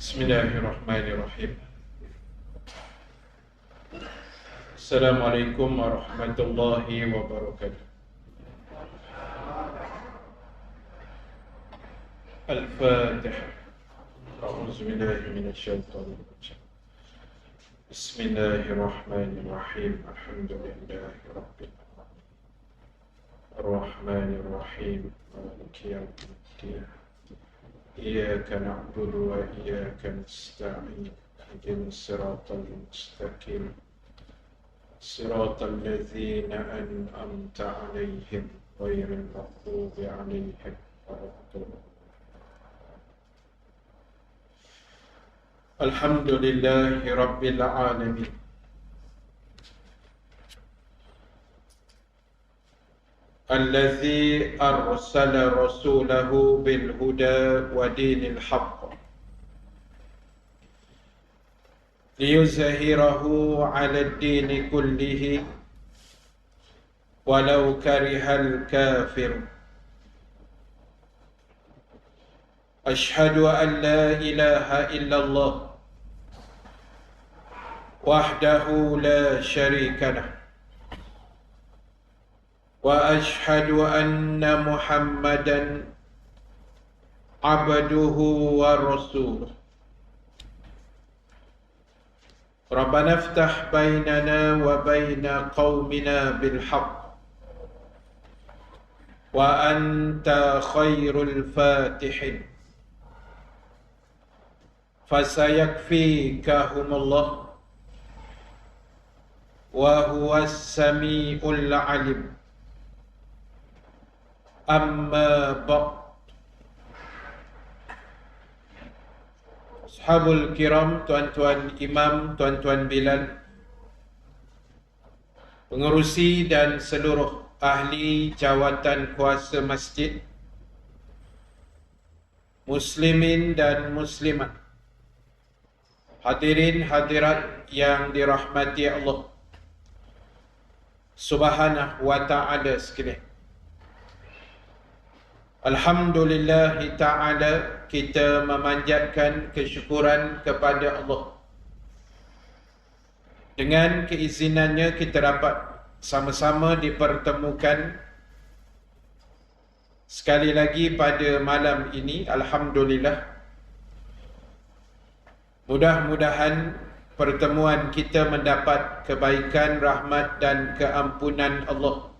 Bismillahirrahmanirrahim. Assalamualaikum warahmatullahi wabarakatuh. Al-Fatihah. A'udzu billahi minasyaitonir rajim. Bismillahirrahmanirrahim. Alhamdulillahi rabbil alamin. Ar-Rahmanir Rahim. Maliki yaumiddin. Iyyaka na'budu wa iyyaka nasta'in. Ihdinas siratal mustaqim. Siratal ladzina an'amta 'alaihim ghairil maghdubi 'alaihim waladdallin. Alhamdulillahi rabbil alamin. Allazi arsala rasulahu bil huda wa dinil haqq liyuzhirahu 'ala ad-din kullihi walau karihal kafir. Ashhadu an la ilaha illallah wahdahu la syarika lah wa ashhadu anna Muhammadan abduhu wa rasuluh. Rabbana iftah bainana wa baina qaumina bil haqq wa anta khairul fatihin. Fasayakfikahumullah wa huwas samiul alim. Amma ba'd. Ashabul kiram, tuan-tuan imam, tuan-tuan Bilal, pengerusi dan seluruh ahli jawatan kuasa masjid, muslimin dan muslimat, hadirin hadirat yang dirahmati Allah Subhanahu wa ta'ala sekalian. Alhamdulillahi ta'ala, kita memanjatkan kesyukuran kepada Allah. Dengan keizinannya kita dapat sama-sama dipertemukan sekali lagi pada malam ini. Alhamdulillah. Mudah-mudahan pertemuan kita mendapat kebaikan, rahmat dan keampunan Allah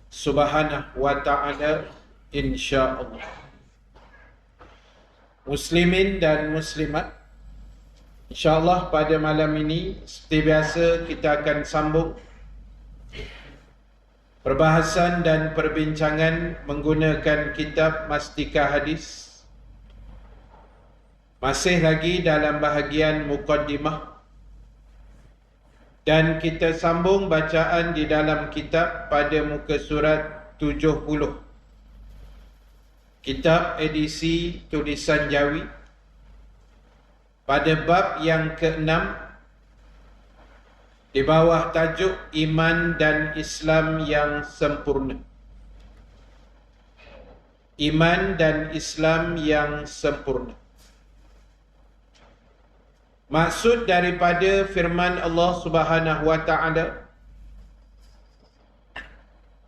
Subhanahu wa ta'ala, insya-Allah. Muslimin dan muslimat, insya-Allah pada malam ini seperti biasa kita akan sambung perbahasan dan perbincangan menggunakan kitab Mastika Hadis. Masih lagi dalam bahagian muqaddimah dan kita sambung bacaan di dalam kitab pada muka surat 70. Kitab edisi tulisan Jawi pada bab yang ke-6 di bawah tajuk Iman dan Islam yang sempurna. Iman dan Islam yang sempurna. Maksud daripada firman Allah Subhanahu wa ta'ala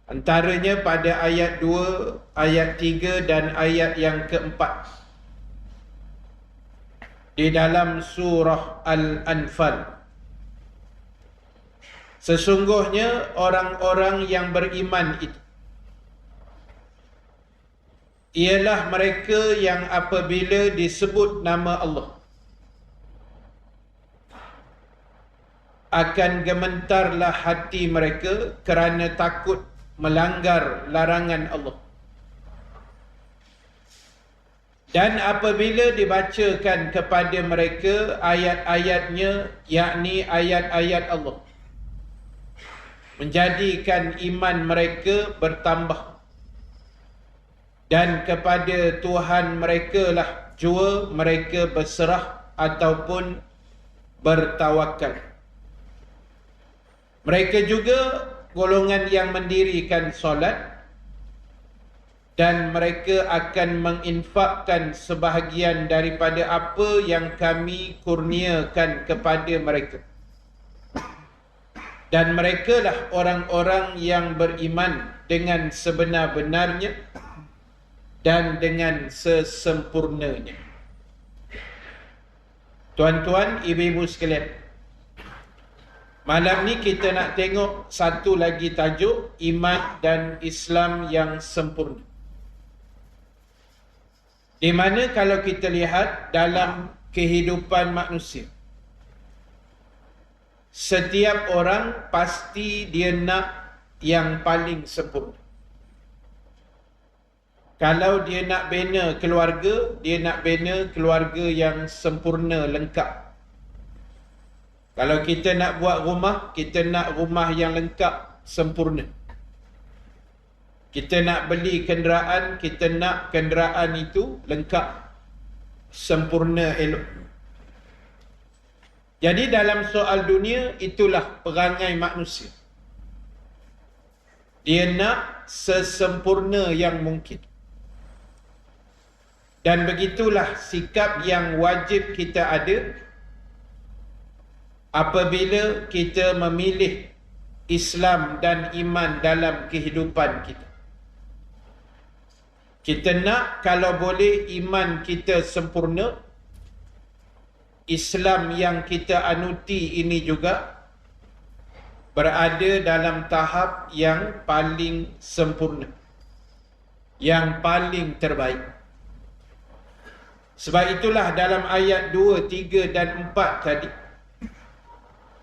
antaranya pada ayat 2, ayat 3 dan ayat yang keempat di dalam surah Al-Anfal. Sesungguhnya orang-orang yang beriman itu ialah mereka yang apabila disebut nama Allah akan gementarlah hati mereka kerana takut melanggar larangan Allah. Dan apabila dibacakan kepada mereka ayat-ayatnya, yakni ayat-ayat Allah, menjadikan iman mereka bertambah. Dan kepada Tuhan mereka lah jua mereka berserah ataupun bertawakal. Mereka juga golongan yang mendirikan solat dan mereka akan menginfakkan sebahagian daripada apa yang kami kurniakan kepada mereka. Dan merekalah orang-orang yang beriman dengan sebenar-benarnya dan dengan sesempurnanya. Tuan-tuan, ibu-ibu sekalian, malam ni kita nak tengok satu lagi tajuk, iman dan Islam yang sempurna. Di mana kalau kita lihat dalam kehidupan manusia, setiap orang pasti dia nak yang paling sempurna. Kalau dia nak bina keluarga, dia nak bina keluarga yang sempurna, lengkap. Kalau kita nak buat rumah, kita nak rumah yang lengkap, sempurna. Kita nak beli kenderaan, kita nak kenderaan itu lengkap, sempurna, elok. Jadi dalam soal dunia, itulah perangai manusia. Dia nak sesempurna yang mungkin. Dan begitulah sikap yang wajib kita ada apabila kita memilih Islam dan iman dalam kehidupan kita. Kita nak kalau boleh iman kita sempurna, Islam yang kita anuti ini juga berada dalam tahap yang paling sempurna, yang paling terbaik. Sebab itulah dalam ayat 2, 3 dan 4 tadi,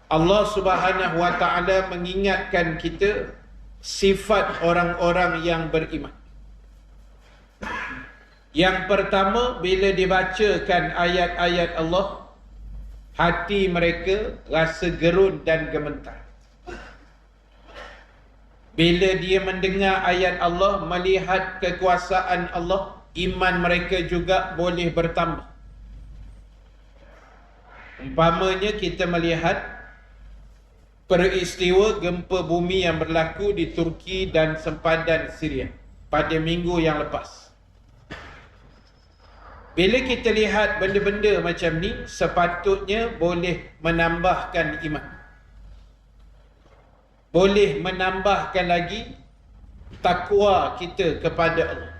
Allah Subhanahu wa ta'ala mengingatkan kita sifat orang-orang yang beriman. Yang pertama, bila dibacakan ayat-ayat Allah, hati mereka rasa gerun dan gemetar. Bila dia mendengar ayat Allah, melihat kekuasaan Allah, iman mereka juga boleh bertambah. Umpamanya kita melihat peristiwa gempa bumi yang berlaku di Turki dan sempadan Syria pada minggu yang lepas. Bila kita lihat benda-benda macam ni, sepatutnya boleh menambahkan iman. Boleh menambahkan lagi takwa kita kepada Allah.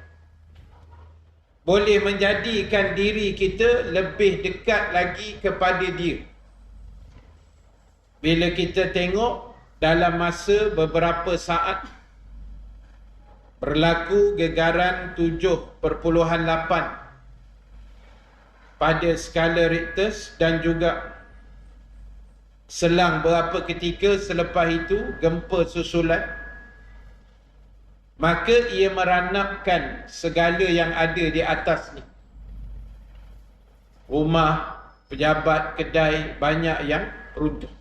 Boleh menjadikan diri kita lebih dekat lagi kepada Dia. Bila kita tengok dalam masa beberapa saat berlaku gegaran 7.8 pada skala Richter, dan juga selang beberapa ketika selepas itu gempa susulan, maka ia meranapkan segala yang ada di atas ni. Rumah, pejabat, kedai, banyak yang runtuh.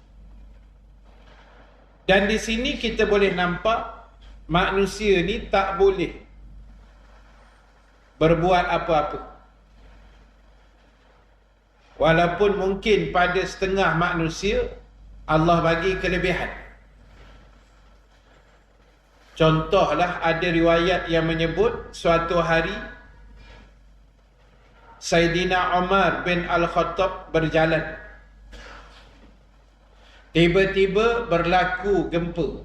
Dan di sini kita boleh nampak manusia ni tak boleh berbuat apa-apa. Walaupun mungkin pada setengah manusia Allah bagi kelebihan. Contohlah, ada riwayat yang menyebut suatu hari Saidina Umar bin Al-Khattab berjalan. Tiba-tiba berlaku gempa.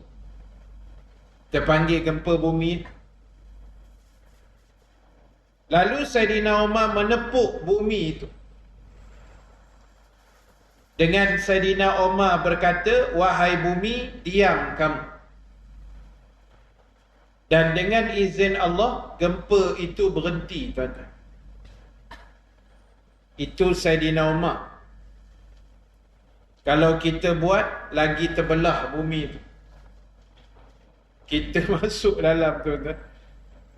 Terpanggil gempa bumi. Lalu Saidina Umar menepuk bumi itu. Dengan Saidina Umar berkata, "Wahai bumi, diam kamu." Dan dengan izin Allah, gempa itu berhenti, tuan-tuan. Itu Saidina Umar. Kalau kita buat, lagi terbelah bumi itu. Kita masuk dalam, tuan-tuan.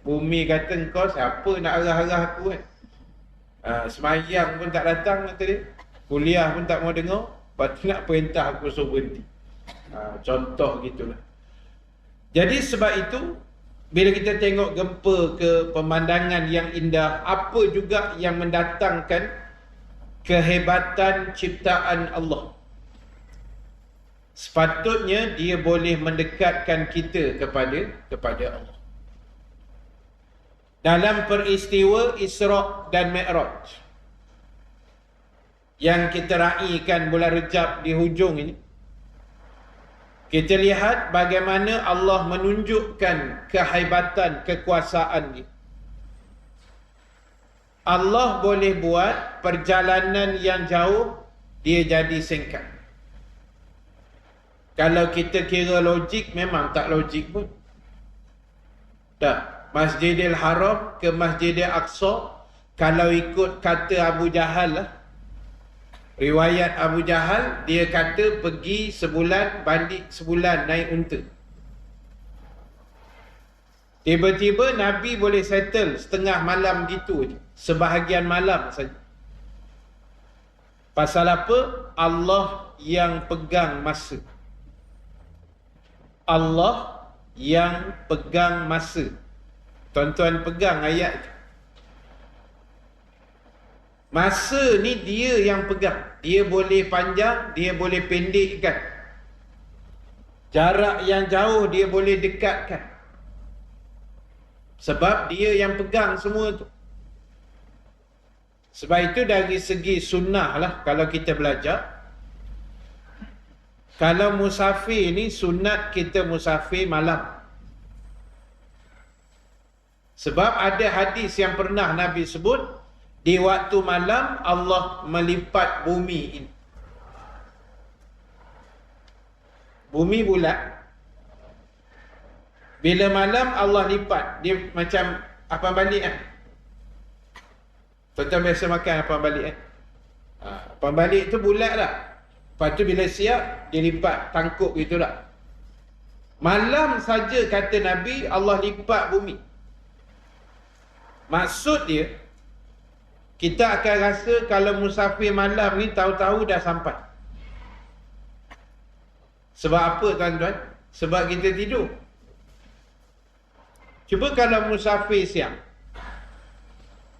Bumi kata, "Engkau siapa nak arah-arah aku kan?" Semayang pun tak datang kata dia. Kuliah pun tak mau dengar. Lepas tu nak perintah aku suruh berhenti. Contoh gitulah. Jadi sebab itu, bila kita tengok gempa ke pemandangan yang indah, apa juga yang mendatangkan kehebatan ciptaan Allah, sepatutnya dia boleh mendekatkan kita kepada Allah. dalam peristiwa Isra' dan Mi'raj yang kita raikan bulan Rejab di hujung ini, kita lihat bagaimana Allah menunjukkan kehebatan kekuasaan dia. Allah boleh buat perjalanan yang jauh dia jadi singkat. Kalau kita kira logik, memang tak logik pun. Tak. Masjidil Haram ke Masjidil Aqsa, kalau ikut kata Abu Jahal lah, riwayat Abu Jahal, dia kata pergi sebulan, balik sebulan naik unta. Tiba-tiba Nabi boleh settle setengah malam gitu je, sebahagian malam saja. Pasal apa? Allah yang pegang masa. Allah yang pegang masa. Tuan-tuan pegang ayat tu. Masa ni dia yang pegang. Dia boleh panjang, dia boleh pendekkan. Jarak yang jauh dia boleh dekatkan. Sebab dia yang pegang semua tu. Sebab itu dari segi sunnah lah, kalau kita belajar, kalau musafir ni sunat kita musafir malam. Sebab ada hadis yang pernah Nabi sebut, di waktu malam Allah melipat bumi ini. Bumi bulat. Bila malam Allah lipat. Dia macam apa balik kan? Tuan-tuan biasa makan apa balik kan? Apa balik tu bulat lah. Lepas tu bila siap, dia lipat tangkup gitu lah. Malam saja kata Nabi, Allah lipat bumi. Maksud dia, kita akan rasa kalau musafir malam ni tahu-tahu dah sampai. Sebab apa tuan-tuan? Sebab kita tidur. Cuba kalau musafir siang,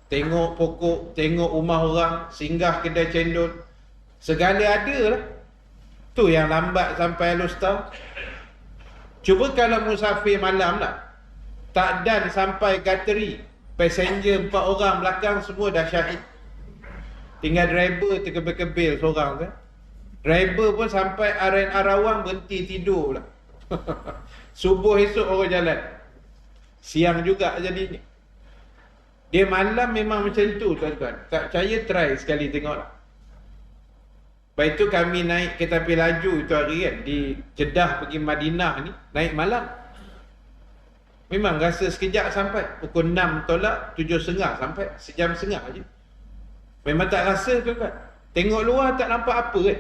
tengok pokok, tengok rumah orang, singgah kedai cendol, segala ada lah. Tu yang lambat sampai Alostar. Cuba kalau musafir malam lah, tak dan sampai Kateri, passenger 4 orang belakang semua dah syahid. Tinggal driver terkebil-kebil seorang kan. Driver pun sampai Aren Arawang berhenti tidur lah. Subuh esok orang jalan. Siang juga jadi ni. Dia malam memang macam tu tuan-tuan. Tak percaya try sekali tengok lah. Lepas itu kami naik kereta api laju itu hari kan, di Jeddah pergi Madinah ni, naik malam. Memang rasa sekejap sampai. Pukul 6 tolak, 7.30 sampai. Sejam setengah je. Memang tak rasa tuan-tuan. Tengok luar tak nampak apa kan.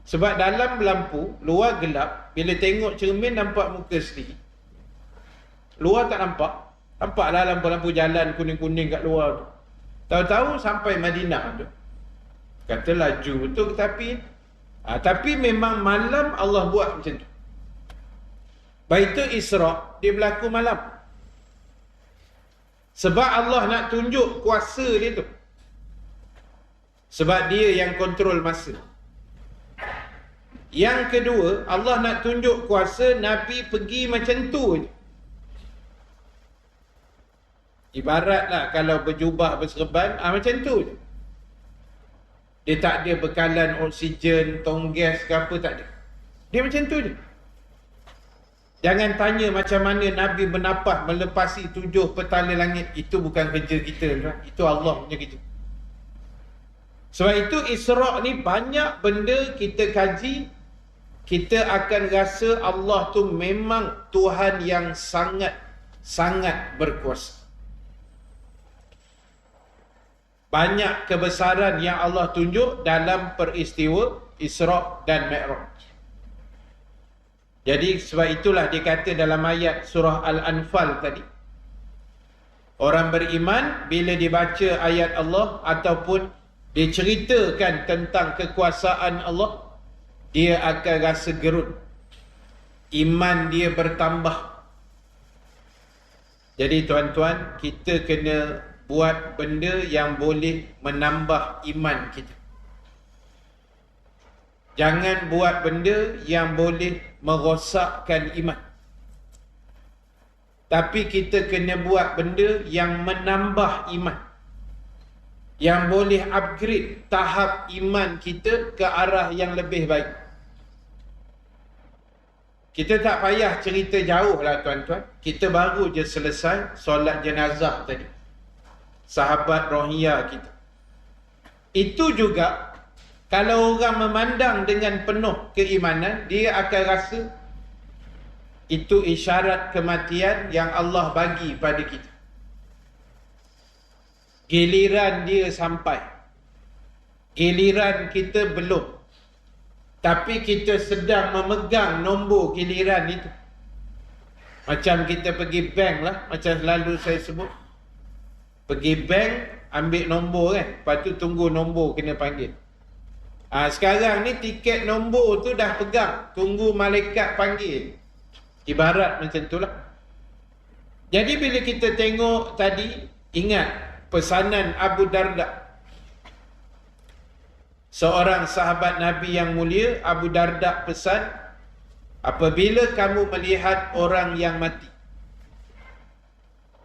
Sebab dalam lampu, luar gelap. Bila tengok cermin nampak muka sendiri. Luar tak nampak. Nampaklah lampu-lampu jalan kuning-kuning kat luar tu. Tahu-tahu sampai Madinah tu. Kata laju betul tapi tapi memang malam Allah buat macam tu. Baik itu Isra' dia berlaku malam. Sebab Allah nak tunjuk kuasa dia tu. Sebab dia yang kontrol masa. Yang kedua, Allah nak tunjuk kuasa Nabi pergi macam tu je. Ibaratlah kalau berjubah berserban, macam tu je. Dia tak ada bekalan oksigen, tong gas ke apa, tak ada. Dia macam tu je. Jangan tanya macam mana Nabi bernafas melepasi 7 petala langit. Itu bukan kerja kita. Itu Allah punya kerja. Sebab itu Isra' ni banyak benda kita kaji. Kita akan rasa Allah tu memang Tuhan yang sangat berkuasa. Banyak kebesaran yang Allah tunjuk dalam peristiwa Isra' dan Mi'raj. Jadi sebab itulah dia kata dalam ayat surah Al-Anfal tadi, orang beriman bila dibaca ayat Allah ataupun diceritakan tentang kekuasaan Allah, dia akan rasa gerun. Iman dia bertambah. Jadi tuan-tuan, kita kena buat benda yang boleh menambah iman kita. Jangan buat benda yang boleh merosakkan iman. Tapi kita kena buat benda yang menambah iman, yang boleh upgrade tahap iman kita ke arah yang lebih baik. Kita tak payah cerita jauh lah tuan-tuan. Kita baru je selesai solat jenazah tadi, sahabat rohiyah kita. Itu juga, kalau orang memandang dengan penuh keimanan, dia akan rasa itu isyarat kematian yang Allah bagi pada kita. Giliran dia sampai, giliran kita belum, tapi kita sedang memegang nombor giliran itu. Macam kita pergi bank lah, macam selalu saya sebut, pergi bank ambil nombor kan, lepas tu tunggu nombor kena panggil. Sekarang ni tiket nombor tu dah pegang, tunggu malaikat panggil. Ibarat macam itulah. Jadi bila kita tengok tadi, ingat pesanan Abu Darda, seorang sahabat Nabi yang mulia. Abu Darda pesan, apabila kamu melihat orang yang mati,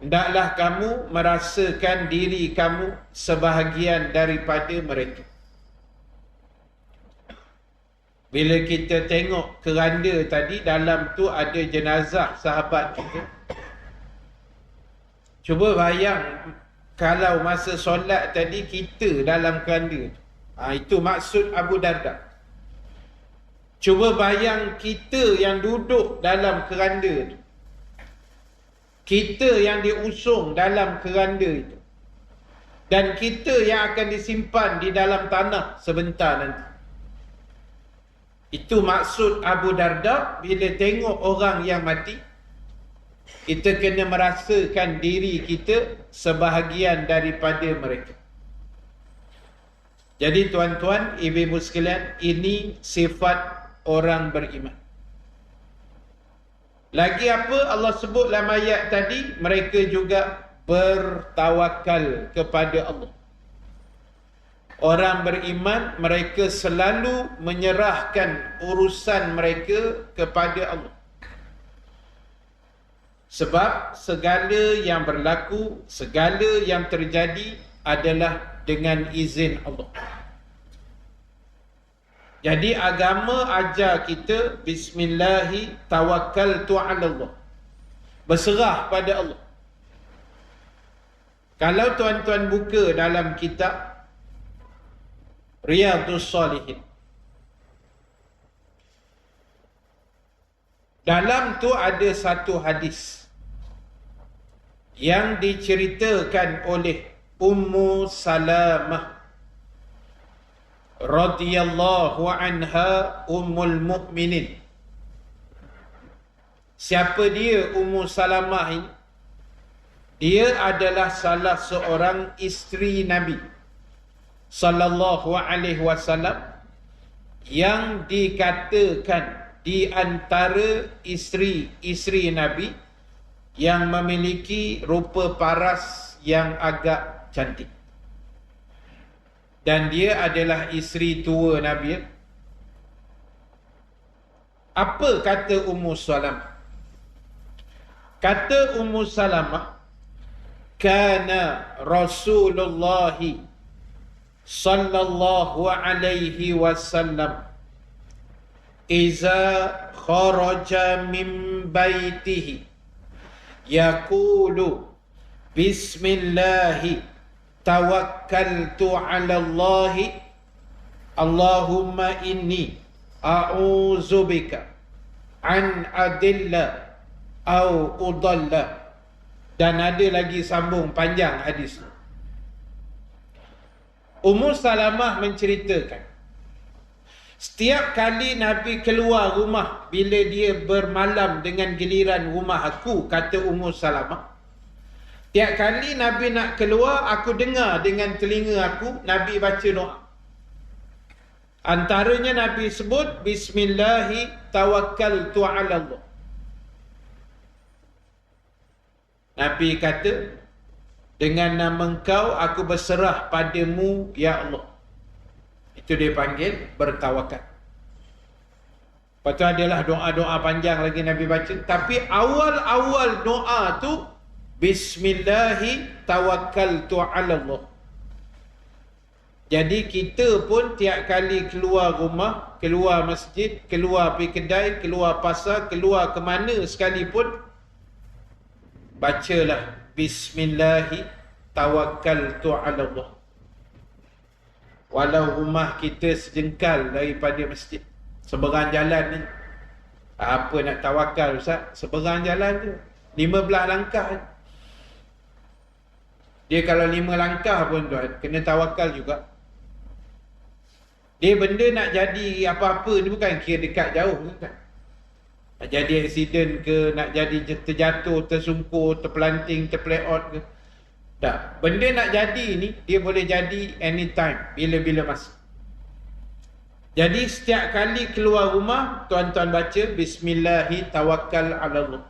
hendaklah kamu merasakan diri kamu sebahagian daripada mereka. Bila kita tengok keranda tadi, dalam tu ada jenazah sahabat kita. Cuba bayang kalau masa solat tadi kita dalam keranda. Itu maksud Abu Darda. Cuba bayang kita yang duduk dalam keranda tu, kita yang diusung dalam keranda itu, dan kita yang akan disimpan di dalam tanah sebentar nanti. Itu maksud Abu Darda. Bila tengok orang yang mati, kita kena merasakan diri kita sebahagian daripada mereka. Jadi tuan-tuan, ibu-ibu sekalian, ini sifat orang beriman. Lagi apa Allah sebut dalam ayat tadi? Mereka juga bertawakal kepada Allah. Orang beriman, mereka selalu menyerahkan urusan mereka kepada Allah. Sebab segala yang berlaku, segala yang terjadi adalah dengan izin Allah. Jadi agama ajar kita bismillahi tawakkaltu ala Allah, berserah pada Allah. Kalau tuan-tuan buka dalam kitab Riyadhus Salihin, dalam tu ada satu hadis yang diceritakan oleh Ummu Salamah radhiyallahu anha, Ummul Mukminin. Siapa dia Ummu Salamah ini? Dia adalah salah seorang isteri Nabi sallallahu alaihi wasallam, yang dikatakan di antara isteri-isteri Nabi yang memiliki rupa paras yang agak cantik. Dan dia adalah isteri tua Nabi. Apa kata Ummu Salamah? Kata Ummu Salamah, kana Rasulullah sallallahu alaihi wasallam iza kharaja min baitihi yaqulu bismillahi tawakkaltu ala Allahi Allahumma inni a'udzubika an adilla au udalla. Dan ada lagi sambung panjang hadis. Ummu Salamah menceritakan, setiap kali Nabi keluar rumah, bila dia bermalam dengan giliran rumah aku, kata Ummu Salamah, tiap kali Nabi nak keluar, aku dengar dengan telinga aku Nabi baca doa. Antaranya Nabi sebut bismillahi tawakkaltu ala Allah. Nabi kata, dengan nama engkau aku berserah padamu ya Allah. Itu dia panggil bertawakal. Lepas tu adalah doa-doa panjang lagi Nabi baca. Tapi awal-awal doa tu, Bismillahi tawakkaltu ala Allah. Jadi kita pun tiap kali keluar rumah, keluar masjid, keluar pergi kedai, keluar pasar, keluar ke mana sekalipun, bacalah Bismillahi tawakkaltu ala Allah. Walau rumah kita sejengkal daripada masjid, seberang jalan ni, apa nak tawakal Ustaz? Seberang jalan je, 15 langkah. Dia kalau 5 langkah pun tuan, kena tawakal juga. Dia benda nak jadi apa-apa ni bukan kira dekat jauh kan? Nak jadi aksiden ke, nak jadi terjatuh, tersungkur, terpelanting, terpleot ke, tak. Benda nak jadi ni, dia boleh jadi anytime, bila-bila masa. Jadi setiap kali keluar rumah, tuan-tuan baca Bismillahi tawakkal ala Allah.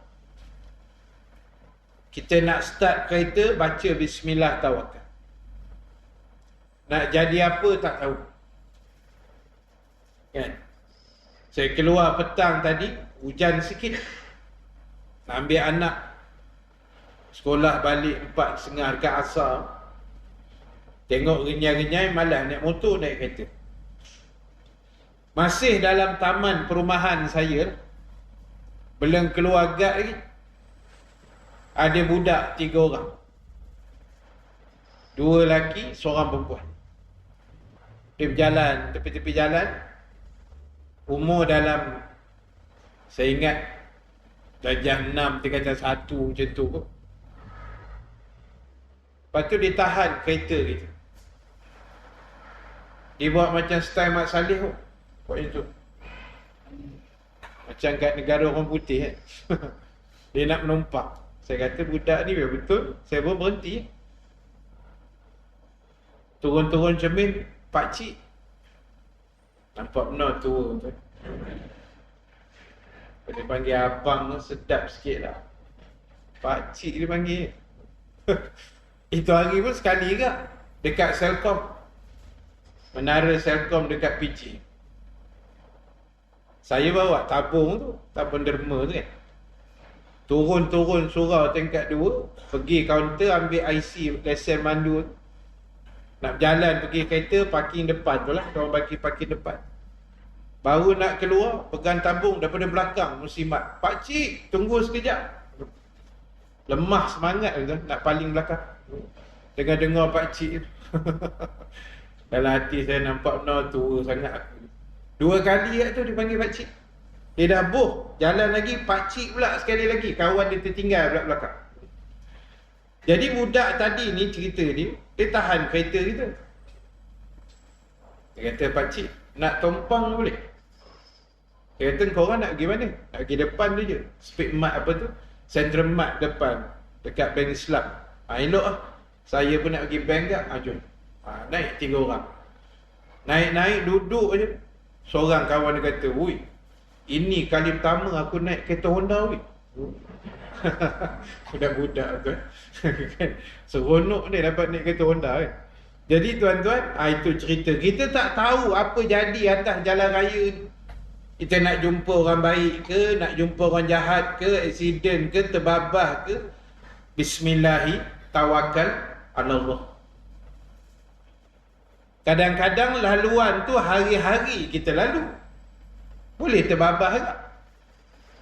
Kita nak start kereta, baca Bismillah tawakal. Nak jadi apa tak tahu kan? Saya keluar petang tadi, hujan sikit, nak ambil anak sekolah balik 4:30 dekat asar. Tengok renyai-renyai, malas naik motor, naik kereta. Masih dalam taman perumahan saya, belum keluar gad lagi, ada budak 3 orang, 2 lelaki, seorang perempuan. Dia berjalan tepi-tepi jalan, umur dalam, saya ingat darjah 6, tingkatan 1 macam tu kot. Lepas tu dia tahan kereta kita. Dia buat macam style Mat Saleh kot, buat macam tu, macam kat negara orang putih kan. Dia nak menumpak. Saya kata budak ni betul. Saya pun berhenti. Turun-turun cermin, pakcik. Nampak benar tua tu. Dia panggil abang tu sedap sikit lah. Pakcik dia panggil. Itu hari pun sekali ke dekat Selcom, menara Selcom dekat PJ. Saya bawa tabung tu, tabung derma tu kan. Turun-turun surau tingkat 2, pergi kaunter ambil IC, lesen mandu. Nak berjalan pergi kereta, parking depan tu lah. Diorang bagi parking depan. Baru nak keluar, pegang tabung daripada belakang, musimat. Pakcik, tunggu sekejap. Lemah semangat tu, nak paling belakang. Dengar-dengar pakcik. Dalam hati saya nampak benar tua sangat aku. 2 kali kat tu dia panggil pakcik. Dia dah boh, jalan lagi, pakcik pula sekali lagi. Kawan dia tertinggal pula belakang. Jadi budak tadi ni cerita dia tahan kereta kita. Dia kata, pakcik, nak tumpang boleh? Dia kata, korang nak pergi mana? Nak pergi depan tu je. Speed mart apa tu? Central Mart depan, dekat Bank Islam. Elok lah. Saya pun nak pergi bank kat. Jom. Naik 3 orang. Naik-naik, duduk je. Seorang kawan dia kata, wui, ini kali pertama aku naik kereta Honda wui. Budak-budak tu kan. Seronok ni dapat naik kereta Honda kan. Jadi tuan-tuan, itu cerita. Kita tak tahu apa jadi atas jalan raya ni. Kita nak jumpa orang baik ke, nak jumpa orang jahat ke, aksiden ke, terbabah ke, Bismillahi tawakal ala Allah. Kadang-kadang laluan tu hari-hari kita lalu, boleh terbabah tak?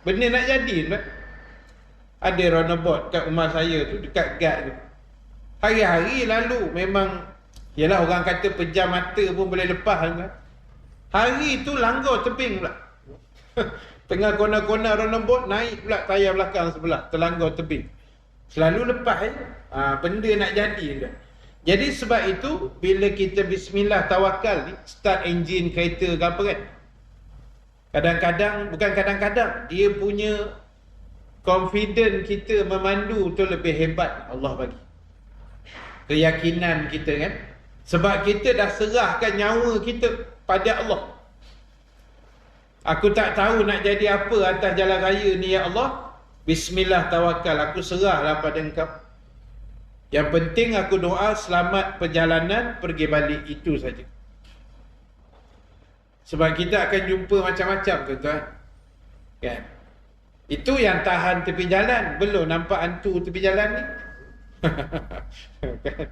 Benda nak jadi tak? Ada runabout kat rumah saya tu, dekat guard tu, hari-hari lalu. Memang, yelah orang kata pejam mata pun boleh lepas kan? Hari tu langgar tebing pula. Tengah kona-kona runabout, naik pula tayar belakang sebelah, terlanggar tebing. Selalu lepas benda nak jadi kan? Jadi sebab itu, bila kita bismillah tawakal ni, start enjin kereta ke apa kan, kadang-kadang, bukan kadang-kadang, dia punya confident kita memandu tu lebih hebat Allah bagi. Keyakinan kita kan. Sebab kita dah serahkan nyawa kita pada Allah. Aku tak tahu nak jadi apa atas jalan raya ni ya Allah. Bismillah tawakal, aku serahlah pada Engkau. Yang penting aku doa selamat perjalanan pergi balik, itu saja. Sebab kita akan jumpa macam-macam tuan-tuan. Kan? Itu yang tahan tepi jalan. Belum nampak hantu tepi jalan ni. Kan?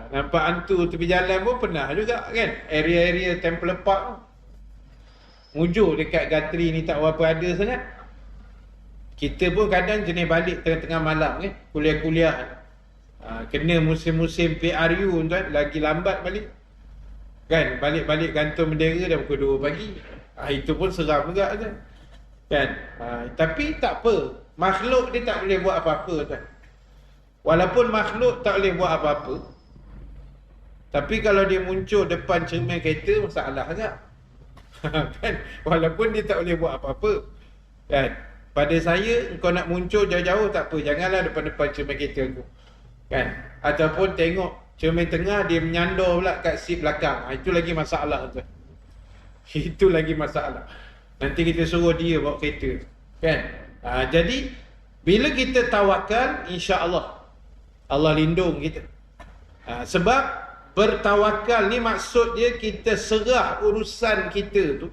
Nampak hantu tepi jalan pun pernah juga kan. Area-area Temple Park tu. Mujur dekat Gatri ni tak berapa ada sangat. Kita pun kadang jenis balik tengah-tengah malam kan. Kuliah-kuliah. Kena musim-musim PRU tuan, lagi lambat balik. Kan, balik-balik gantung bendera dah pukul 2 pagi. Itu pun seram juga kan. Kan? Tapi tak apa. Makhluk dia tak boleh buat apa-apa tuan. Walaupun makhluk tak boleh buat apa-apa, tapi kalau dia muncul depan cermin kereta, masalah agak. Kan? Walaupun dia tak boleh buat apa-apa. Kan? Pada saya, kau nak muncul jauh-jauh tak apa. Janganlah depan-depan cermin kereta aku. Kan? Ataupun tengok cermin tengah, dia menyandor pula kat seat belakang. Itu lagi masalah tuan. Itu lagi masalah. Nanti kita suruh dia bawa kereta. Kan? Jadi, bila kita tawakal, insya-Allah Allah lindung kita. Sebab bertawakal ni maksud dia kita serah urusan kita tu,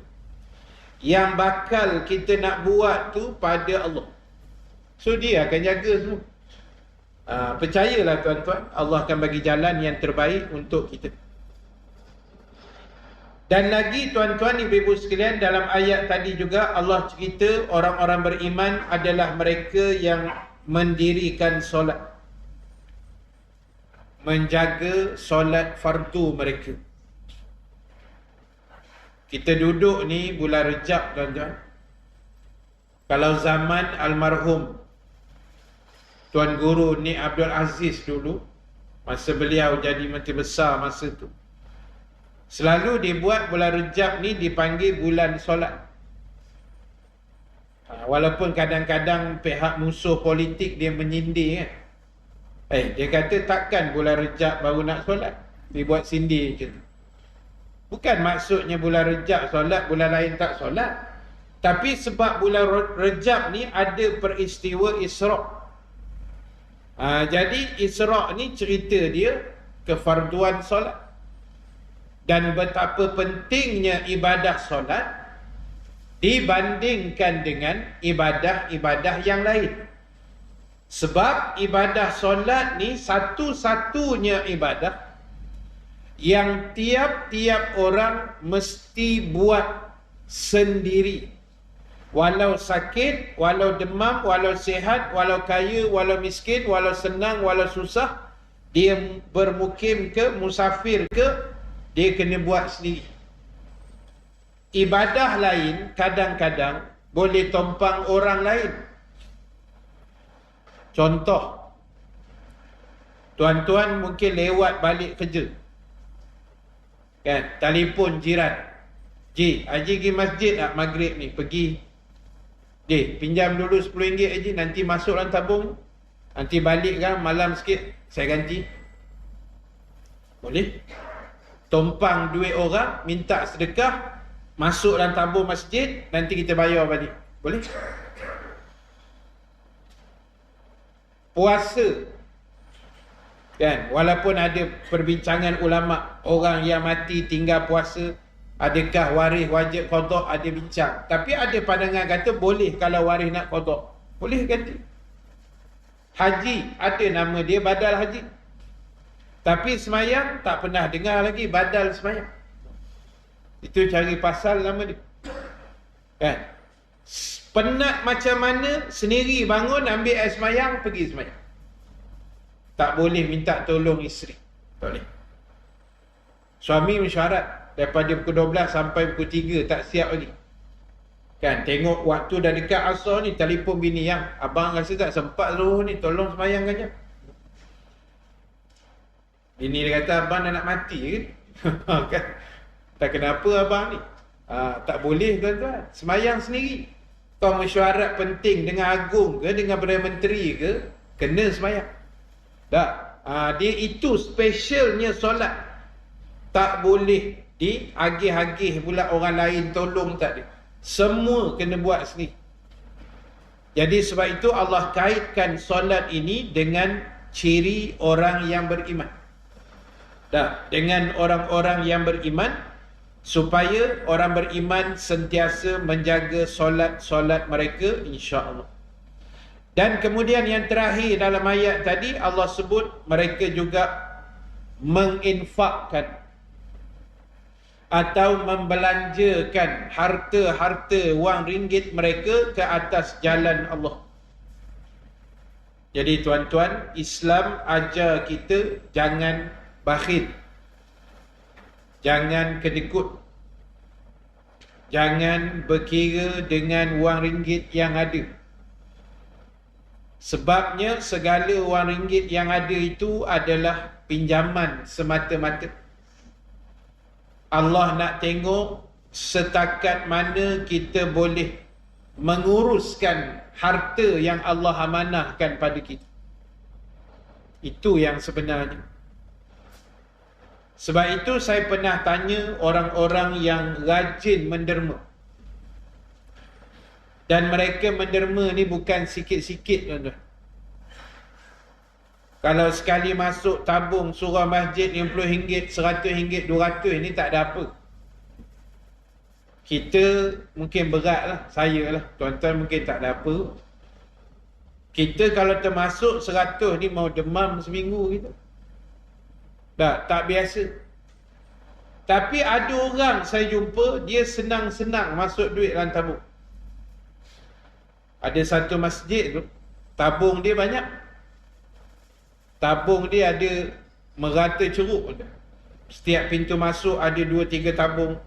yang bakal kita nak buat tu pada Allah. So dia akan jaga semua. Percayalah tuan-tuan, Allah akan bagi jalan yang terbaik untuk kita. Dan lagi tuan-tuan ibu-ibu sekalian, dalam ayat tadi juga Allah cerita orang-orang beriman adalah mereka yang mendirikan solat, menjaga solat fardu mereka. Kita duduk ni bulan Rejab tuan-tuan. Kalau zaman almarhum Tuan Guru Ni Abdul Aziz dulu, masa beliau jadi Menteri Besar masa tu, selalu dibuat bulan Rejab ni dipanggil bulan solat. Walaupun kadang-kadang pihak musuh politik dia menyindir kan. Dia kata takkan bulan Rejab baru nak solat, dibuat sindir macam tu. Bukan maksudnya bulan Rejab solat, bulan lain tak solat. Tapi sebab bulan Rejab ni ada peristiwa Isra'. Jadi Isra' ni cerita dia kefarduan solat. Dan betapa pentingnya ibadah solat dibandingkan dengan ibadah-ibadah yang lain. Sebab ibadah solat ni satu-satunya ibadah yang tiap-tiap orang mesti buat sendiri. Walau sakit, walau demam, walau sihat, walau kaya, walau miskin, walau senang, walau susah, dia bermukim ke, musafir ke, dia kena buat sendiri. Ibadah lain kadang-kadang boleh tumpang orang lain. Contoh, tuan-tuan mungkin lewat balik kerja, kan, telefon jiran, Ji, Haji pergi masjid tak maghrib ni? Pergi. Pinjam dulu RM10 Haji, nanti masuk dalam tabung, nanti balik kan malam sikit saya ganti. Boleh? Tumpang duit orang, minta sedekah, masuk dalam tabung masjid, nanti kita bayar balik. Boleh? Puasa, kan, walaupun ada perbincangan ulama, orang yang mati tinggal puasa, adakah waris wajib qada, ada bincang. Tapi ada pandangan kata boleh kalau waris nak qada, boleh ganti. Haji, ada nama dia badal haji. Tapi semayang tak pernah dengar lagi badal semayang. Itu cari pasal nama dia. Kan? Penat macam mana, sendiri bangun, ambil air semayang, pergi semayang. Tak boleh minta tolong isteri. Tak boleh. Suami mesyuarat daripada pukul 12 sampai pukul 3 tak siap lagi. Kan, tengok waktu dah dekat asar ni, telefon bini, yang abang rasa tak sempat suruh ni, tolong semayangkan je. Bini dia kata abang dah nak mati ke? Kan? Tak kenapa abang ni? Tak boleh tuan-tuan, semayang sendiri. Kau mesyuarat penting dengan agung ke, dengan Perdana Menteri ke, kena semayang. Tak. Dia itu specialnya solat. Tak boleh diagih-agih pula orang lain tolong, tak ada. Semua kena buat sendiri. Jadi sebab itu Allah kaitkan solat ini dengan ciri orang yang beriman. Tak. Dengan orang-orang yang beriman, supaya orang beriman sentiasa menjaga solat-solat mereka, insya-Allah. Dan kemudian yang terakhir dalam ayat tadi, Allah sebut mereka juga menginfakkan atau membelanjakan harta-harta wang ringgit mereka ke atas jalan Allah. Jadi tuan-tuan, Islam ajar kita jangan bakhil, jangan kedekut, jangan berkira dengan wang ringgit yang ada. Sebabnya segala wang ringgit yang ada itu adalah pinjaman semata-mata. Allah nak tengok setakat mana kita boleh menguruskan harta yang Allah amanahkan pada kita. Itu yang sebenarnya. Sebab itu saya pernah tanya orang-orang yang rajin menderma. Dan mereka menderma ni bukan sikit-sikit, tuan-tuan. Kalau sekali masuk tabung surau masjid RM50, RM100, RM200 ni tak ada apa. Kita mungkin berat lah, saya lah, tuan-tuan mungkin tak ada apa. Kita kalau termasuk 100 ni mau demam seminggu gitu. Tak biasa. Tapi ada orang saya jumpa, dia senang-senang masuk duit dalam tabung. Ada satu masjid tu, tabung dia banyak. Tabung dia ada merata ceruk. Setiap pintu masuk ada 2-3 tabung.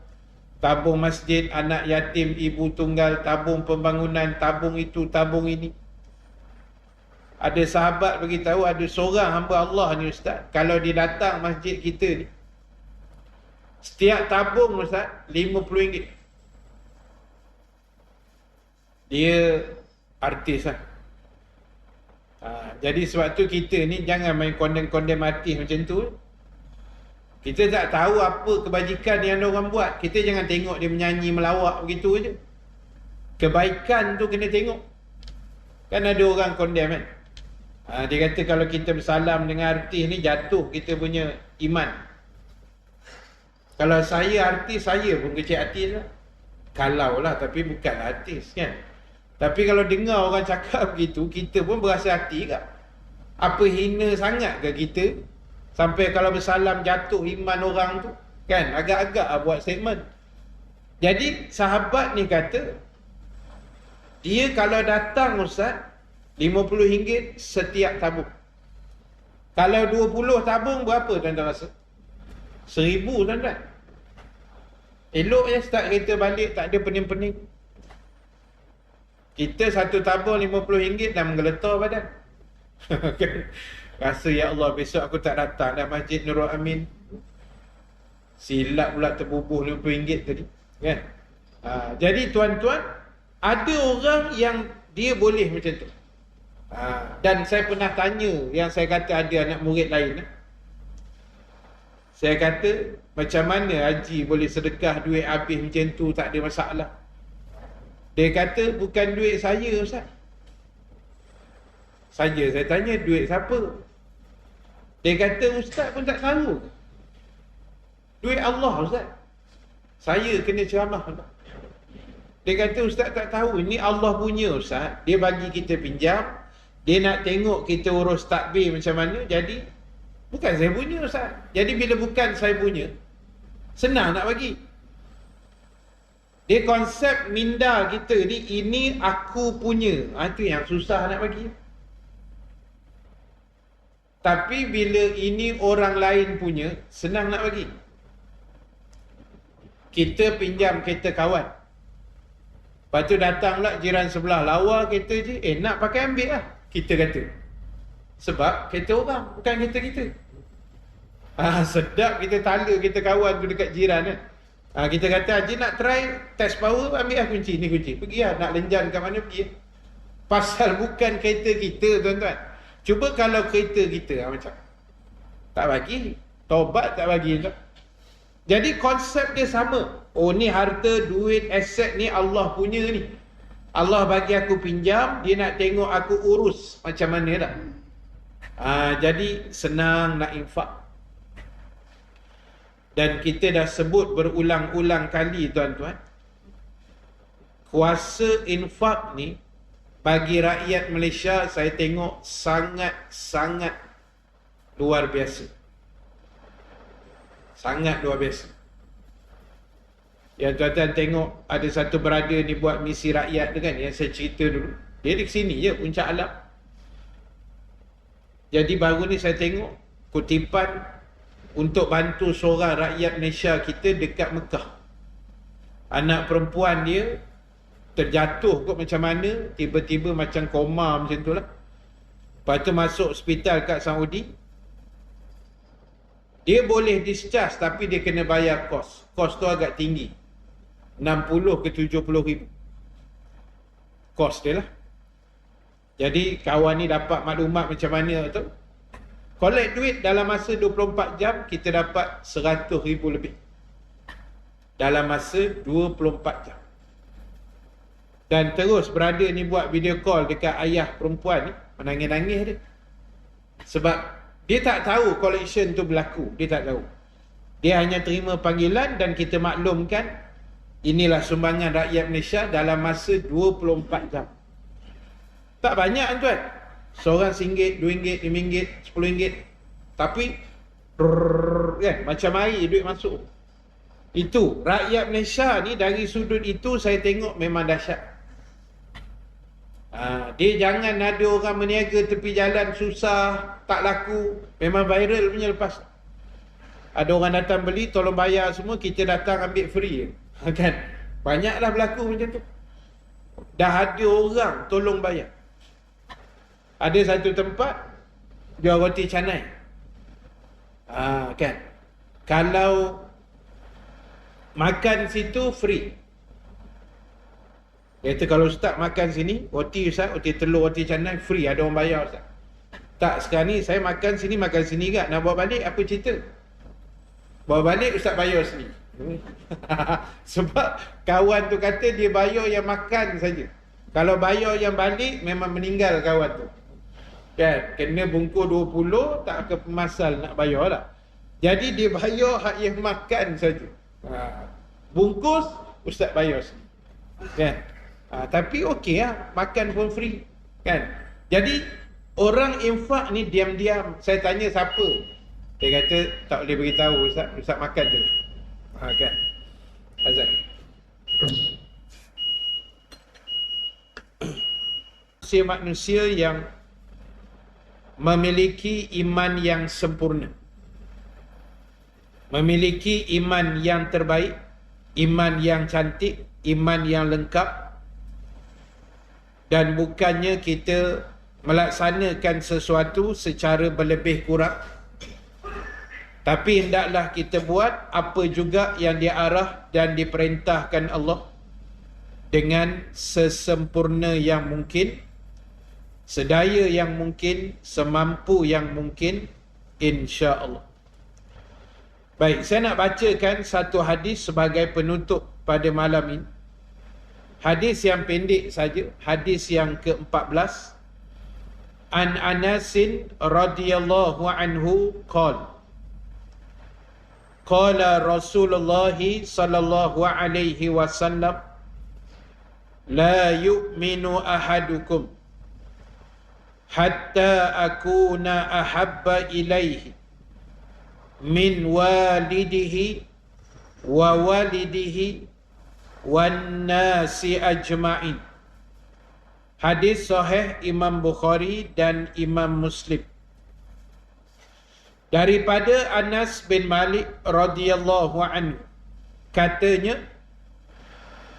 Tabung masjid, anak yatim, ibu tunggal, tabung pembangunan, tabung itu, tabung ini. Ada sahabat beritahu, ada seorang hamba Allah ni ustaz, kalau dia datang masjid kita ni, setiap tabung ustaz RM50. Dia artis lah. Jadi sebab tu kita ni jangan main kondem-kondem artis macam tu. Kita tak tahu apa kebajikan yang orang buat. Kita jangan tengok dia menyanyi melawak begitu je. Kebaikan tu kena tengok. Kan ada orang kondem kan. Dia kata kalau kita bersalam dengan artis ni jatuh kita punya iman. Kalau saya artis, saya pun kecil hati lah. Kalau lah, tapi bukan artis kan. Tapi kalau dengar orang cakap begitu, kita pun berasa hati tak? Apa hina sangat ke kita sampai kalau bersalam jatuh iman orang tu? Kan agak-agak buat statement. Jadi sahabat ni kata, dia kalau datang ustaz, RM50 setiap tabung. Kalau 20 tabung berapa tuan-tuan rasa? 1,000 tuan-tuan. Elok je start kereta balik tak ada pening-pening. Kita satu tabung RM50 dah menggeletar badan. Rasa ya Allah besok aku tak datang dah Masjid Nurul Amin. Silap pula terbubuh RM50 tadi. Kan? Jadi tuan-tuan, ada orang yang dia boleh macam tu. Dan saya pernah tanya, yang saya kata ada anak murid lain. Saya kata, macam mana Haji boleh sedekah duit habis macam tu tak ada masalah? Dia kata, bukan duit saya Ustaz. Saya tanya, duit siapa? Dia kata, Ustaz pun tak tahu. Duit Allah Ustaz. Saya kena ceramah. Dia kata, Ustaz tak tahu. Ini Allah punya Ustaz. Dia bagi kita pinjam. Dia nak tengok kita urus takbir macam mana. Jadi, bukan saya punya Ustaz. Jadi, bila bukan saya punya, senang nak bagi. Dia konsep minda kita ni, ini aku punya. Itu yang susah nak bagi. Tapi bila ini orang lain punya, senang nak bagi. Kita pinjam kereta kawan. Lepas tu datang pula jiran sebelah, lawa kereta je. Nak pakai ambil lah, kita kata. Sebab kereta orang, bukan kereta kita. Sedap kita tala kita kawan tu dekat jiran kan. Kita kata, Haji nak try test power, ambil lah kunci. Ni kunci, pergi lah. Nak lenjan kat mana, pergi. Pasal bukan kereta kita tuan-tuan. Cuba kalau kereta kita macam tak bagi, taubat tak bagi. Jadi konsep dia sama. Oh ni harta, duit, aset ni Allah punya ni. Allah bagi aku pinjam, dia nak tengok aku urus macam mana dah. Jadi senang nak infak. Dan kita dah sebut berulang-ulang kali tuan-tuan, kuasa infak ni bagi rakyat Malaysia saya tengok sangat-sangat luar biasa. Sangat luar biasa. Yang tuan-tuan tengok ada satu berada ni buat misi rakyat tu kan, yang saya cerita dulu. Dia di sini je, Puncak Alam. Jadi baru ni saya tengok kutipan untuk bantu seorang rakyat Malaysia kita dekat Mekah. Anak perempuan dia terjatuh kot macam mana, tiba-tiba macam koma macam tu lah. Lepas tu masuk hospital kat Saudi. Dia boleh discharge tapi dia kena bayar kos. Kos tu agak tinggi, 60 ke 70 ribu kos dia lah. Jadi kawan ni dapat maklumat macam mana tu, collect duit dalam masa 24 jam kita dapat 100 ribu lebih dalam masa 24 jam. Dan terus berada ni buat video call dekat ayah perempuan ni, menangis-nangis dia. Sebab dia tak tahu collection tu berlaku, dia tak tahu. Dia hanya terima panggilan dan kita maklumkan inilah sumbangan rakyat Malaysia dalam masa 24 jam. Tak banyak tuan. Seorang RM1, RM2, RM5, RM10. Tapi kan, macam air duit masuk. Itu rakyat Malaysia ni, dari sudut itu saya tengok memang dahsyat. Dia jangan ada orang meniaga tepi jalan susah, tak laku, memang viral punya lepas. Ada orang datang beli, tolong bayar semua, kita datang ambil free kan. Banyaklah berlaku macam tu. Dah ada orang tolong bayar. Ada satu tempat jual roti canai. Kan, kalau makan situ free. Dia kata kalau ustaz makan sini, roti ustaz, roti telur, roti canai free, ada orang bayar ustaz. Tak, sekarang ni saya makan sini kan, nak bawa balik apa cerita? Bawa balik ustaz bayar sini. Sebab kawan tu kata dia bayar yang makan saja. Kalau bayar yang balik memang meninggal kawan tu. Kan, kena bungkus 20, tak ke pemasal nak bayar lah. Jadi dia bayar hak yang makan saja. Bungkus ustaz bayar sini. Kan? Tapi okey lah, makan pun free kan. Jadi orang infak ni diam-diam. Saya tanya siapa, dia kata tak boleh beritahu ustaz, ustaz makan je kan. Azan. Manusia yang memiliki iman yang sempurna, memiliki iman yang terbaik, iman yang cantik, iman yang lengkap. Dan bukannya kita melaksanakan sesuatu secara berlebih kurang, tapi hendaklah kita buat apa juga yang diarah dan diperintahkan Allah dengan sesempurna yang mungkin, sedaya yang mungkin, semampu yang mungkin, insya-Allah. Baik, saya nak bacakan satu hadis sebagai penutup pada malam ini. Hadis yang pendek saja, hadis yang ke-14. An Anasin radhiyallahu anhu qala qala Rasulullah sallallahu alaihi wasallam la yu'minu ahadukum hatta akuna ahabba ilaihi min walidihi wa walidihi wan nasi ajma'in. Hadis sahih Imam Bukhari dan Imam Muslim. Daripada Anas bin Malik radhiyallahu anhu, katanya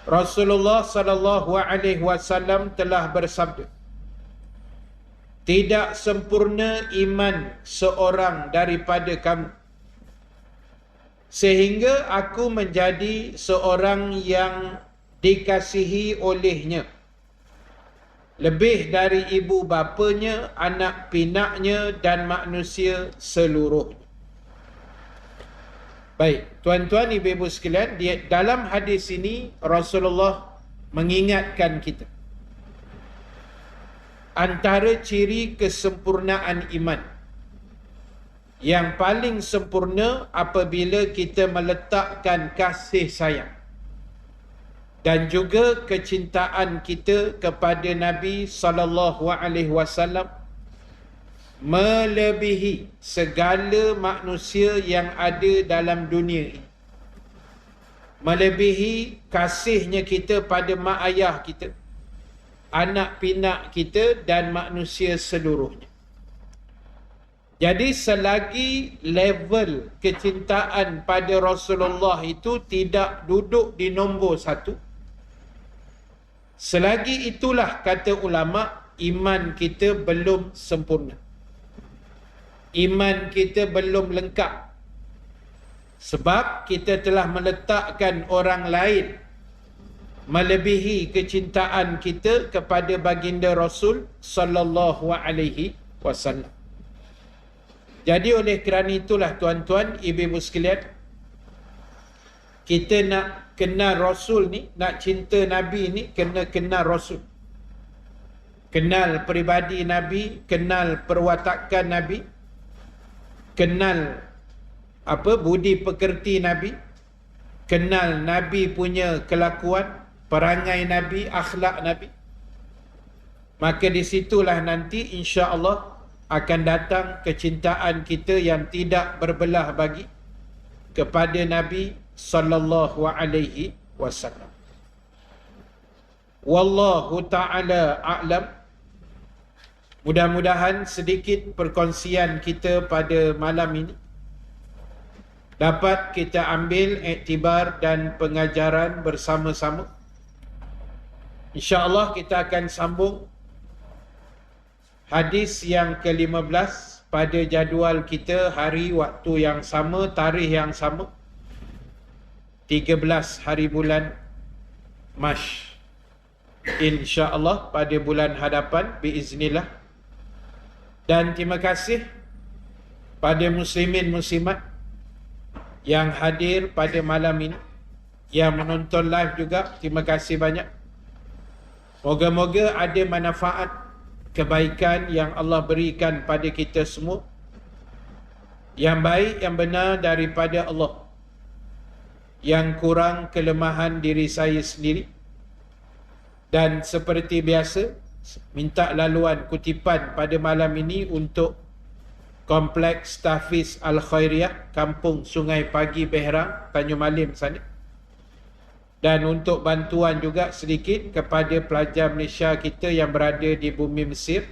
Rasulullah sallallahu alaihi wasallam telah bersabda, tidak sempurna iman seorang daripada kamu sehingga aku menjadi seorang yang dikasihi olehnya lebih dari ibu bapanya, anak pinaknya dan manusia seluruhnya. Baik, tuan-tuan ibu-ibu sekalian, dalam hadis ini Rasulullah mengingatkan kita antara ciri kesempurnaan iman Yang paling sempurna apabila kita meletakkan kasih sayang dan juga kecintaan kita kepada Nabi sallallahu alaihi wasallam melebihi segala manusia yang ada dalam dunia ini. Melebihi kasihnya kita pada mak ayah kita, anak pinak kita dan manusia seluruhnya. Jadi selagi level kecintaan pada Rasulullah itu tidak duduk di nombor satu, selagi itulah kata ulama, iman kita belum sempurna. Iman kita belum lengkap. Sebab kita telah meletakkan orang lain melebihi kecintaan kita kepada baginda Rasul sallallahu alaihi wasallam. Jadi oleh kerana itulah tuan-tuan, ibu-ibu sekalian, kita nak kenal Rasul ni, nak cinta Nabi ni, kena kenal Rasul. Kenal peribadi Nabi, kenal perwatakan Nabi, kenal budi pekerti Nabi, kenal Nabi punya kelakuan, perangai Nabi, akhlak Nabi. Maka di situlah nanti insya-Allah akan datang kecintaan kita yang tidak berbelah bagi kepada Nabi sallallahu alaihi wasallam. Wallahu taala a'lam. Mudah-mudahan sedikit perkongsian kita pada malam ini dapat kita ambil iktibar dan pengajaran bersama-sama. InsyaAllah kita akan sambung hadis yang ke-15 pada jadual kita, hari waktu yang sama, tarikh yang sama, 13 hari bulan Mash, insya-Allah pada bulan hadapan biiznillah. Dan terima kasih pada muslimin muslimat yang hadir pada malam ini, yang menonton live juga, terima kasih banyak. Moga-moga ada manfaat kebaikan yang Allah berikan pada kita semua, yang baik, yang benar daripada Allah, yang kurang kelemahan diri saya sendiri. Dan seperti biasa, minta laluan kutipan pada malam ini untuk Kompleks Tahfiz Al-Khairiyah, Kampung Sungai Pagi, Behrang, Tanjung Malim sana. Dan untuk bantuan juga sedikit kepada pelajar Malaysia kita yang berada di bumi Mesir,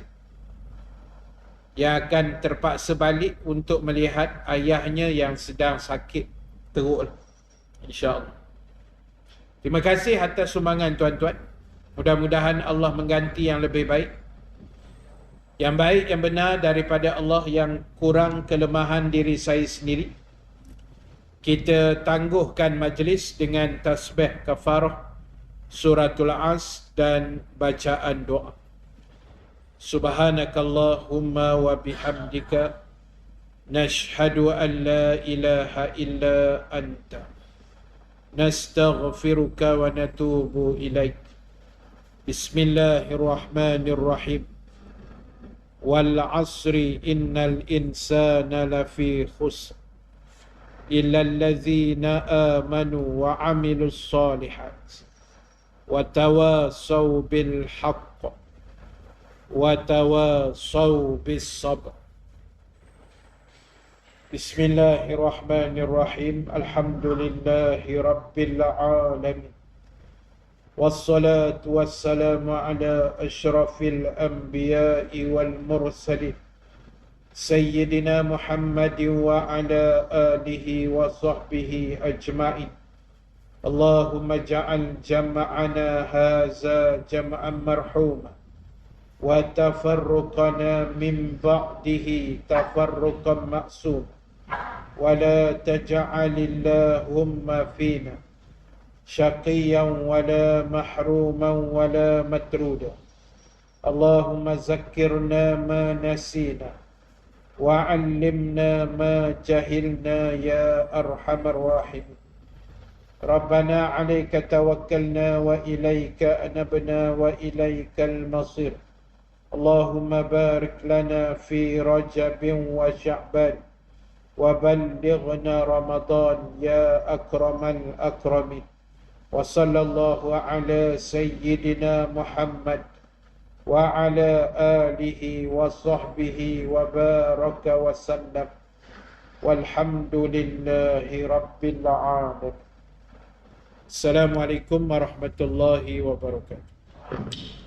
yang akan terpaksa balik untuk melihat ayahnya yang sedang sakit teruk, insya-Allah. Terima kasih atas sumbangan tuan-tuan. Mudah-mudahan Allah mengganti yang lebih baik, yang baik, yang benar daripada Allah, yang kurang kelemahan diri saya sendiri. Kita tangguhkan majlis dengan tasbih kafarah, suratul As dan bacaan doa. Subhanakallahumma wa bihamdika nashhadu an la ilaha illa anta nastaghfiruka wa natubu ilaik. Bismillahirrahmanirrahim. Wal asri innal insana lafi khusr illa allazina amanu wa amilus solihat wa tawasaw bil haqq wa tawasaw bis sabr. Bismillahirrahmanirrahim. Alhamdulillahi rabbil alamin. والصلاة والسلام على أشرف الأنبياء والمرسلين سيدنا محمد وعلى آله وصحبه أجمعين. اللهم اجعل جمعنا هذا جمعا مرحوما وتفرقنا من بعده تفرقا معصوما ولا تجعل اللهم فينا شقيا ولا محروما ولا مترودا. اللهم ذكرنا ما نسينا وعلمنا ما جهلنا يا أرحم الراحمين. ربنا عليك توكلنا وإليك أنبنا وإليك المصير. اللهم بارك لنا في رجب وشعبان وبلغنا رمضان يا أكرم الأكرمين. وصلى الله على سيدنا محمد وعلى آله وصحبه وبارك وسلم، والحمد لله رب العالمين. السلام عليكم ورحمة الله وبركاته.